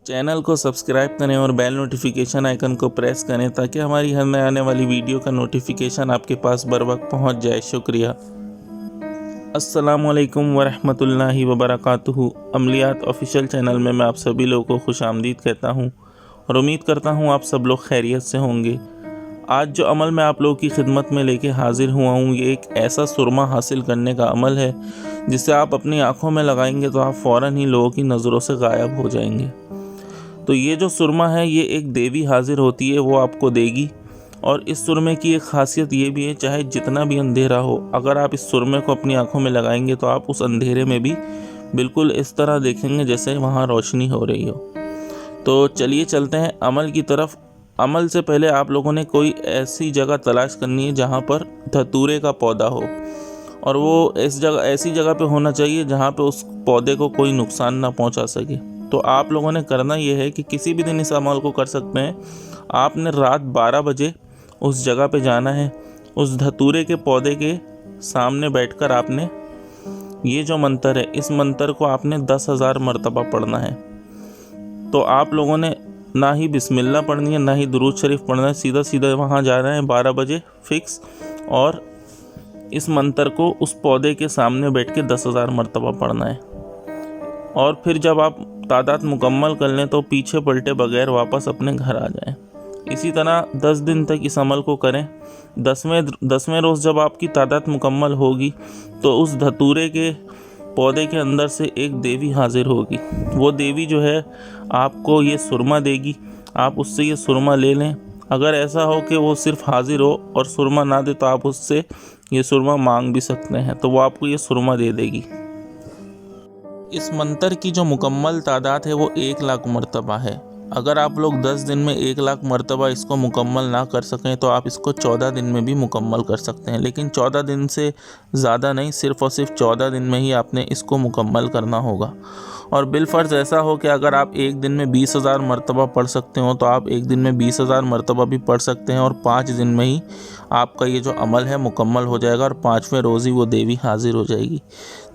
Channel को subscribe करें और बेल नोटिफिकेशन आइकन को प्रेस करें ताकि हमारी हर नए आने वाली वीडियो का नोटिफिकेशन आपके पास बर वक्त पहुँच जाए। शुक्रिया। अस्सलामुअलैकुम वरहमतुल्लाहि वबरकातुहू। अमलियात ऑफिशियल चैनल में मैं आप सभी लोगों को खुशामदीद कहता हूँ और उम्मीद करता हूँ आप सब लोग खैरियत से होंगे। आज जो अमल मैं आप लोगों की खिदमत में लेके हाजिर हुआ हूँ, ये एक ऐसा सुरमा हासिल करने का अमल है जिसे आप अपनी आँखों में लगाएंगे तो आप फ़ौरन ही लोगों की नज़रों से गायब हो जाएंगे। तो ये जो सुरमा है, ये एक देवी हाजिर होती है, वो आपको देगी। और इस सुरमे की एक ख़ासियत ये भी है, चाहे जितना भी अंधेरा हो, अगर आप इस सुरमे को अपनी आंखों में लगाएंगे तो आप उस अंधेरे में भी बिल्कुल इस तरह देखेंगे जैसे वहाँ रोशनी हो रही हो। तो चलिए चलते हैं अमल की तरफ। अमल से पहले आप लोगों ने कोई ऐसी जगह तलाश करनी है जहाँ पर धतूरे का पौधा हो, और वो ऐसी जगह पे होना चाहिए जहाँ पे उस पौधे को कोई नुकसान ना पहुँचा सके। तो आप लोगों ने करना ये है कि किसी भी दिन इस अमल को कर सकते हैं। आपने रात 12 बजे उस जगह पे जाना है। उस धतूरे के पौधे के सामने बैठकर आपने ये जो मंत्र है, इस मंत्र को आपने 10,000 मरतबा पढ़ना है। तो आप लोगों ने ना ही बिस्मिल्लाह पढ़नी है, ना ही दुरूद शरीफ पढ़ना है, सीधा सीधा वहाँ जाना है 12 बजे फिक्स, और इस मंत्र को उस पौधे के सामने बैठ के 10,000 मरतबा पढ़ना है। और फिर जब आप तादाद मुकम्मल कर लें तो पीछे पलटे बगैर वापस अपने घर आ जाएं। इसी तरह 10 दिन तक इस अमल को करें। 10वें रोज़ जब आपकी तादाद मुकम्मल होगी तो उस धतूरे के पौधे के अंदर से एक देवी हाजिर होगी। वो देवी जो है आपको ये सुरमा देगी। आप उससे ये सुरमा ले लें। अगर ऐसा हो कि वो सिर्फ हाजिर हो और सुरमा ना दे तो आप उससे ये सुरमा मांग भी सकते हैं, तो वो आपको ये सुरमा दे देगी। इस मंत्र की जो मुकम्मल तादाद है वो 1 लाख मरतबा है। अगर आप लोग 10 दिन में 1 लाख मरतबा इसको मुकम्मल ना कर सकें तो आप इसको 14 दिन में भी मुकम्मल कर सकते हैं, लेकिन 14 दिन से ज़्यादा नहीं, सिर्फ़ और सिर्फ 14 दिन में ही आपने इसको मुकम्मल करना होगा। और बिलफ़र्ज़ ऐसा हो कि अगर आप एक दिन में 20,000 मरतबा पढ़ सकते हो तो आप एक दिन में 20,000 मरतबा भी पढ़ सकते हैं, और 5 दिन में ही आपका ये जो अमल है मुकम्मल हो जाएगा और 5वें रोज़ ही वो देवी हाजिर हो जाएगी।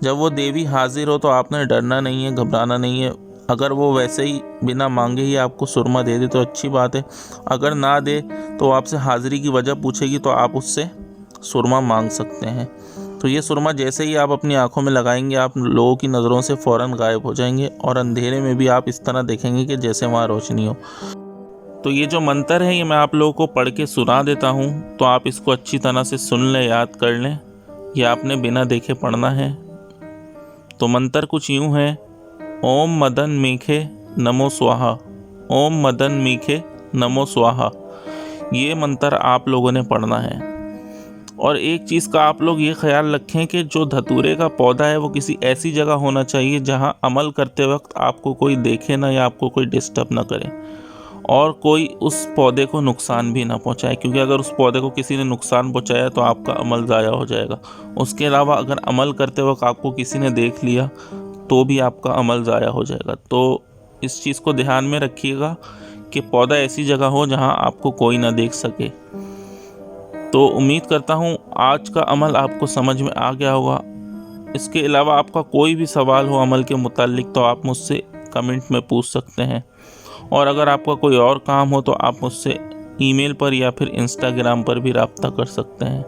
जब वो देवी हाजिर हो तो आपने डरना नहीं है, घबराना नहीं है। अगर वो वैसे ही बिना मांगे ही आपको सुरमा दे दे तो अच्छी बात है, अगर ना दे तो आपसे हाज़िरी की वजह पूछेगी तो आप उससे सुरमा मांग सकते हैं। तो ये सुरमा जैसे ही आप अपनी आंखों में लगाएंगे आप लोगों की नज़रों से फ़ौरन गायब हो जाएंगे, और अंधेरे में भी आप इस तरह देखेंगे कि जैसे वहाँ रोशनी हो। तो ये जो मंत्र है ये मैं आप लोगों को पढ़ के सुना देता हूँ, तो आप इसको अच्छी तरह से सुन लें, याद कर लें। ये आपने बिना देखे पढ़ना है। तो मंत्र कुछ यूँ है: ओम मदन मीखे नमो स्वाहा, ओम मदन मीखे नमो स्वाहा। ये मंत्र आप लोगों ने पढ़ना है। और एक चीज़ का आप लोग ये ख्याल रखें कि जो धतूरे का पौधा है वो किसी ऐसी जगह होना चाहिए जहाँ अमल करते वक्त आपको कोई देखे ना, या आपको कोई डिस्टर्ब ना करे, और कोई उस पौधे को नुकसान भी ना पहुँचाए, क्योंकि अगर उस पौधे को किसी ने नुकसान पहुँचाया तो आपका अमल ज़ाया हो जाएगा। उसके अलावा अगर अमल करते वक्त आपको किसी ने देख लिया तो भी आपका अमल ज़ाया हो जाएगा। तो इस चीज़ को ध्यान में रखिएगा कि पौधा ऐसी जगह हो जहां आपको कोई ना देख सके। तो उम्मीद करता हूं आज का अमल आपको समझ में आ गया होगा। इसके अलावा आपका कोई भी सवाल हो अमल के मुताल्लिक तो आप मुझसे कमेंट में पूछ सकते हैं, और अगर आपका कोई और काम हो तो आप मुझसे ईमेल पर या फिर इंस्टाग्राम पर भी रब्ता कर सकते हैं।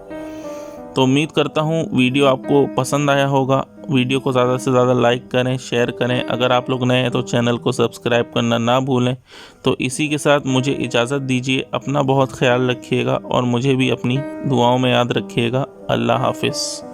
तो उम्मीद करता हूँ वीडियो आपको पसंद आया होगा। वीडियो को ज़्यादा से ज़्यादा लाइक करें, शेयर करें। अगर आप लोग नए हैं तो चैनल को सब्सक्राइब करना ना भूलें। तो इसी के साथ मुझे इजाज़त दीजिए। अपना बहुत ख्याल रखिएगा और मुझे भी अपनी दुआओं में याद रखिएगा। अल्लाह हाफ़िज़।